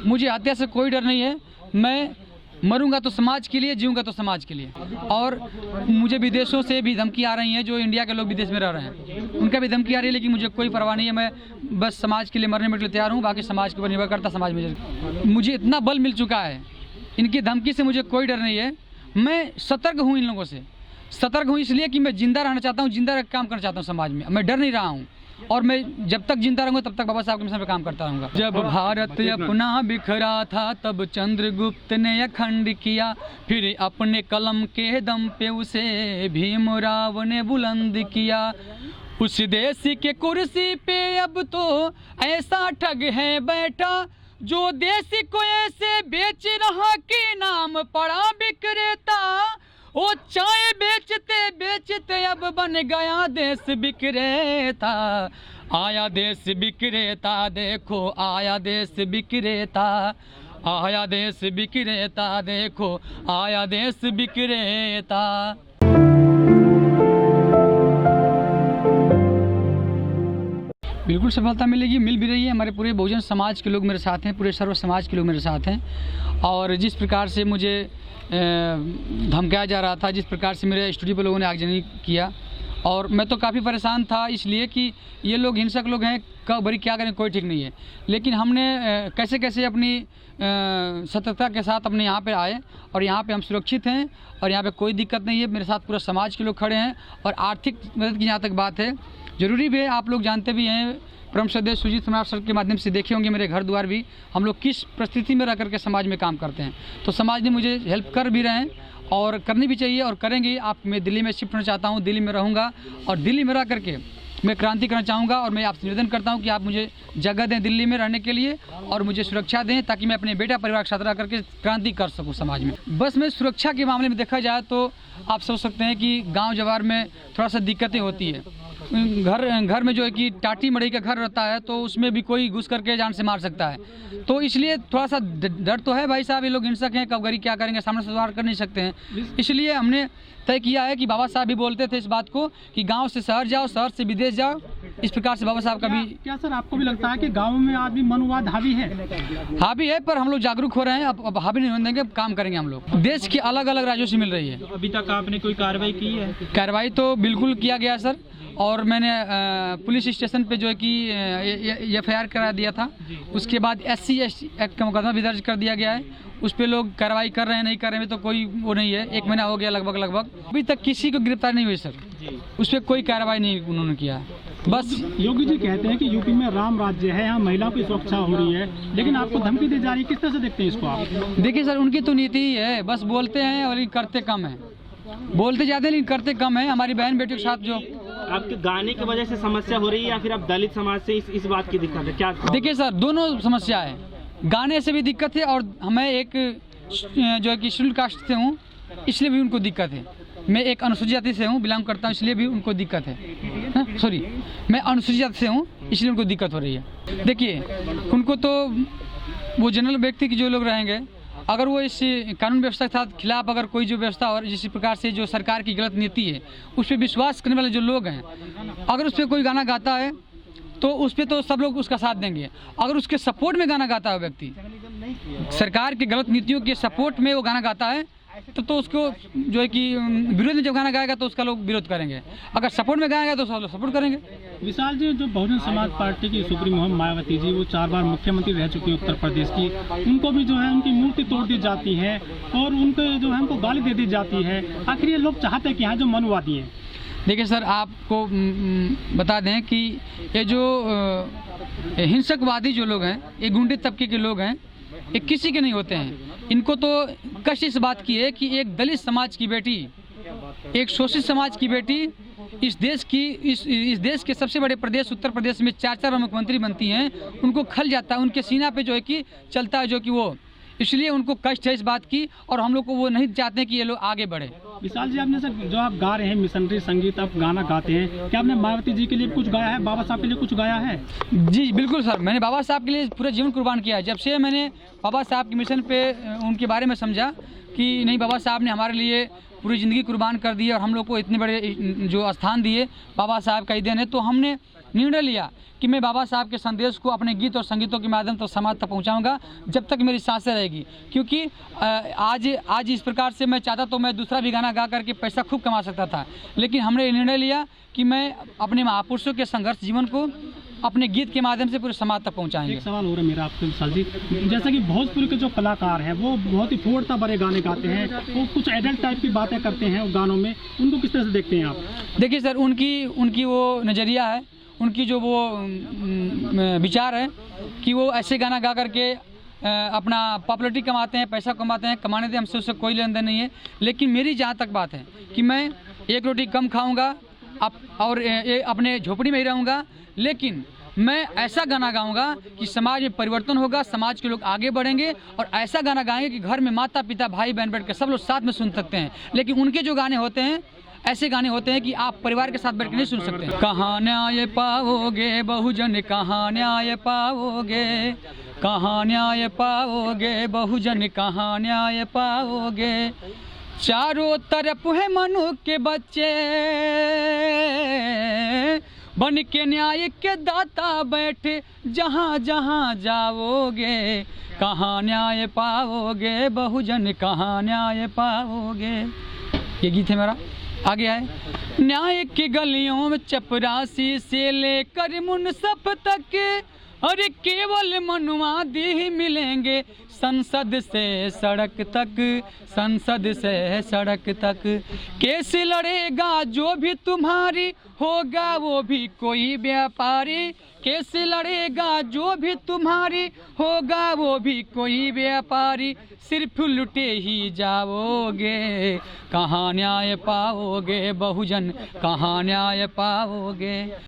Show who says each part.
Speaker 1: मुझे हत्या से कोई डर नहीं है। मैं मरूंगा तो समाज के लिए, जीऊंगा तो समाज के लिए। और मुझे विदेशों से भी धमकी आ रही हैं, जो इंडिया के लोग विदेश में रह रहे हैं उनका भी धमकी आ रही है, लेकिन मुझे कोई परवाह नहीं है। मैं बस समाज के लिए मरने में तैयार हूँ, बाकी समाज के ऊपर निर्भर करता। समाज में मुझे इतना बल मिल चुका है, इनकी धमकी से मुझे कोई डर नहीं है। मैं सतर्क हूँ, इन लोगों से सतर्क हूँ इसलिए कि मैं जिंदा रहना चाहता हूँ, जिंदा रह काम करना चाहता हूँ समाज में। मैं डर नहीं रहा हूँ और मैं जब तक जिंदा रहूंगा तब तक बाबा साहब के मिशन पे काम करता रहूंगा। जब भारत अपना बिखरा था तब चंद्रगुप्त ने अखंड किया, फिर अपने कलम के दम पे उसे भीमराव ने बुलंद किया। उस देश के कुर्सी पे अब तो ऐसा ठग है बैठा, जो देश को ऐसे बेच रहा कि नाम पड़ा विक्रेता। ओ चाय बेचते बेचते अब बन गया देश विक्रेता। आया देश विक्रेता, देखो आया देश विक्रेता, आया देश विक्रेता, देखो आया देश विक्रेता। बिल्कुल सफलता मिलेगी, मिल भी रही है। हमारे पूरे बहुजन समाज के लोग मेरे साथ हैं, पूरे सर्व समाज के लोग मेरे साथ हैं। और जिस प्रकार से मुझे धमकाया जा रहा था, जिस प्रकार से मेरे स्टूडियो पर लोगों ने आगजनी किया, और मैं तो काफ़ी परेशान था, इसलिए कि ये लोग हिंसक लोग हैं, कब बड़ी क्या करें कोई ठीक नहीं है। लेकिन हमने कैसे कैसे अपनी सतर्कता के साथ अपने यहाँ पे आए, और यहाँ पे हम सुरक्षित हैं और यहाँ पे कोई दिक्कत नहीं है। मेरे साथ पूरा समाज के लोग खड़े हैं। और आर्थिक मदद की जहाँ तक बात है, ज़रूरी भी है, आप लोग जानते भी हैं, परम श्रद्धेय सुजीत सम्राट सर के माध्यम से देखे होंगे मेरे घर द्वार भी, हम लोग किस परिस्थिति में रह करके समाज में काम करते हैं। तो समाज ने मुझे हेल्प कर भी रहे हैं और करनी भी चाहिए और करेंगे। मैं दिल्ली में शिफ्ट होना चाहता हूँ, दिल्ली में रहूँगा और दिल्ली में रह करके मैं क्रांति करना चाहूँगा। और मैं आपसे निवेदन करता हूँ कि आप मुझे जगह दें दिल्ली में रहने के लिए और मुझे सुरक्षा दें, ताकि मैं अपने बेटा परिवार के साथ रह करके क्रांति कर सकूँ समाज में। बस में सुरक्षा के मामले में देखा जाए तो आप समझ सकते हैं कि गाँव जवार में थोड़ा सा दिक्कतें होती है। घर में जो है कि टाटी मड़ई का घर रहता है, तो उसमें भी कोई घुस करके जान से मार सकता है। तो इसलिए थोड़ा सा डर तो है भाई साहब, ये लोग हिंसक हैं, कब गरी क्या करेंगे, सामने से सवार कर नहीं सकते हैं। इसलिए हमने तय किया है कि बाबा साहब भी बोलते थे इस बात को कि गांव से शहर जाओ, शहर से विदेश जाओ। इस प्रकार से बाबा साहब का भी
Speaker 2: क्या सर आपको भी लगता है कि गाँव में आज भी मनुवाद हावी है?
Speaker 1: हावी है, पर हम लोग जागरूक हो रहे हैं। अब हावी नहीं होने देंगे, काम करेंगे हम लोग। देश के अलग अलग राज्यों से मिल रही है।
Speaker 2: अभी तक आपने कोई कार्रवाई की है?
Speaker 1: कार्रवाई तो बिल्कुल किया गया सर, और मैंने पुलिस स्टेशन पे जो है कि FIR करा दिया था। उसके बाद SC एक्ट का मुकदमा भी दर्ज कर दिया गया है। उस पे लोग कार्रवाई कर रहे हैं, नहीं कर रहे हैं तो कोई वो नहीं है। 1 महीना हो गया लगभग। अभी तक किसी को गिरफ्तार नहीं हुई सर, उस पर कोई कार्रवाई नहीं उन्होंने किया। बस
Speaker 2: योगी जी कहते हैं कि यूपी में राम राज्य है, यहाँ महिलाओं की सुरक्षा हो रही है, लेकिन आपको धमकी दी जा रही है, किस तरह से देखते हैं इसको आप?
Speaker 1: देखिए सर, उनकी तो नीति ही है, बस बोलते हैं और करते कम है। बोलते ज़्यादा लेकिन करते कम है। हमारी बहन बेटियों के साथ जो
Speaker 3: आपके गाने की वजह से समस्या हो रही है, या फिर आप दलित समाज से इस बात की दिक्कत है क्या?
Speaker 1: देखिए सर, दोनों समस्या है। गाने से भी दिक्कत है और हमें एक जो है कि शेड्यूल कास्ट से हूँ, इसलिए भी उनको दिक्कत है। मैं एक अनुसूचित जाति से हूँ, बिलोंग करता हूँ, इसलिए भी उनको दिक्कत है। सॉरी, मैं अनुसूचित जाति से हूँ, इसलिए उनको दिक्कत हो रही है। देखिए, उनको तो वो जनरल व्यक्ति की जो लोग रहेंगे, अगर वो इस कानून व्यवस्था के साथ खिलाफ अगर कोई जो व्यवस्था और जिस प्रकार से जो सरकार की गलत नीति है उस पर विश्वास करने वाले जो लोग हैं, अगर उस पर कोई गाना गाता है तो उस पर तो सब लोग उसका साथ देंगे। अगर उसके सपोर्ट में गाना गाता है व्यक्ति, सरकार की गलत नीतियों के सपोर्ट में वो गाना गाता है, तो उसको जो है कि विरोध में जब गाना गाएगा तो उसका लोग विरोध करेंगे। अगर सपोर्ट में गाएगा तो सब लोग सपोर्ट करेंगे।
Speaker 2: विशाल जी, जो बहुजन समाज पार्टी की सुप्रीमो मायावती जी, वो 4 बार मुख्यमंत्री रह चुकी है उत्तर प्रदेश की, उनको भी जो है उनकी मूर्ति तोड़ दी जाती है और उनके जो है उनको गाली दे दी जाती है। आखिर ये लोग चाहते हैं कि यहाँ जो मनुवादी हैं।
Speaker 1: देखिए सर, आपको बता दें कि ये जो हिंसकवादी जो लोग हैं, ये गुंडे तबके के लोग हैं, ये किसी के नहीं होते हैं। इनको तो कष्ट इस बात की है कि एक दलित समाज की बेटी, एक शोषित समाज की बेटी इस देश के सबसे बड़े प्रदेश उत्तर प्रदेश में 4 बार मुख्यमंत्री बनती हैं, उनको खल जाता है, उनके सीना पे जो है कि चलता है जो कि वो, इसलिए उनको कष्ट है इस बात की। और हम लोग को वो नहीं चाहते हैं कि ये लोग आगे बढ़े।
Speaker 2: विशाल जी, आपने सर जो आप गा रहे हैं मिशनरी संगीत, आप गाना गाते हैं, क्या आपने मायावती जी के लिए कुछ गाया है, बाबा साहब के लिए कुछ गाया है?
Speaker 1: जी बिल्कुल सर, मैंने बाबा साहब के लिए पूरा जीवन कुर्बान किया है। जब से मैंने बाबा साहब के मिशन पे उनके बारे में समझा कि नहीं, बाबा साहब ने हमारे लिए पूरी ज़िंदगी कुर्बान कर दी और हम लोग को इतने बड़े जो स्थान दिए, बाबा साहब का ही देन है, तो हमने निर्णय लिया कि मैं बाबा साहब के संदेश को अपने गीत और संगीतों के माध्यम से समाज तक पहुंचाऊंगा जब तक मेरी सांसें रहेगी। क्योंकि आज इस प्रकार से मैं चाहता तो मैं दूसरा भी गाना गा करके पैसा खूब कमा सकता था, लेकिन हमने निर्णय लिया कि मैं अपने महापुरुषों के संघर्ष जीवन को अपने गीत के माध्यम से पूरे समाज तक पहुंचाएंगे।
Speaker 2: एक सवाल हो रहा है मेरा आपसे विशाल जी, जैसा कि भोजपुरी के जो कलाकार हैं वो बहुत ही फोड़ता भरे गाने गाते हैं, वो कुछ एडल्ट टाइप की बातें करते हैं गानों में, उनको किस तरह से देखते हैं आप?
Speaker 1: देखिए सर, उनकी वो नज़रिया है, उनकी जो वो विचार है कि वो ऐसे गाना गा करके अपना पॉपुलरिटी कमाते हैं, पैसा कमाते हैं, कमाने दे, हमसे उससे कोई लेन देन नहीं है। लेकिन मेरी जहाँ तक बात है कि मैं एक रोटी कम खाऊंगा और अपने झोपड़ी में ही रहूँगा, लेकिन मैं ऐसा गाना गाऊंगा कि समाज में परिवर्तन होगा, समाज के लोग आगे बढ़ेंगे, और ऐसा गाना गाएंगे कि घर में माता पिता भाई बहन बैठ कर सब लोग साथ में सुन सकते हैं। लेकिन उनके जो गाने होते हैं ऐसे गाने होते हैं कि आप परिवार के साथ बैठ कर नहीं सुन सकते। कहाँ न्याय पाओगे बहुजन, कहाँ न्याय पाओगे, कहाँ न्याय पाओगे बहुजन, कहाँ न्याय पाओगे। चारों तरफ है मनु के बच्चे, बन के न्याय के दाता बैठे जहाँ जहाँ जाओगे, कहाँ न्याय पाओगे बहुजन, कहाँ न्याय पाओगे। ये गीत है मेरा। आगे है, न्याय की गलियों में चपरासी से लेकर मुनसफ तक, अरे केवल मनुवादी ही मिलेंगे संसद से सड़क तक, संसद से सड़क तक। केस लड़ेगा जो भी तुम्हारी, होगा वो भी कोई व्यापारी। केस लड़ेगा जो भी तुम्हारी, होगा वो भी कोई व्यापारी। सिर्फ लुटे ही जाओगे, कहाँ न्याय पाओगे बहुजन, कहाँ न्याय पाओगे।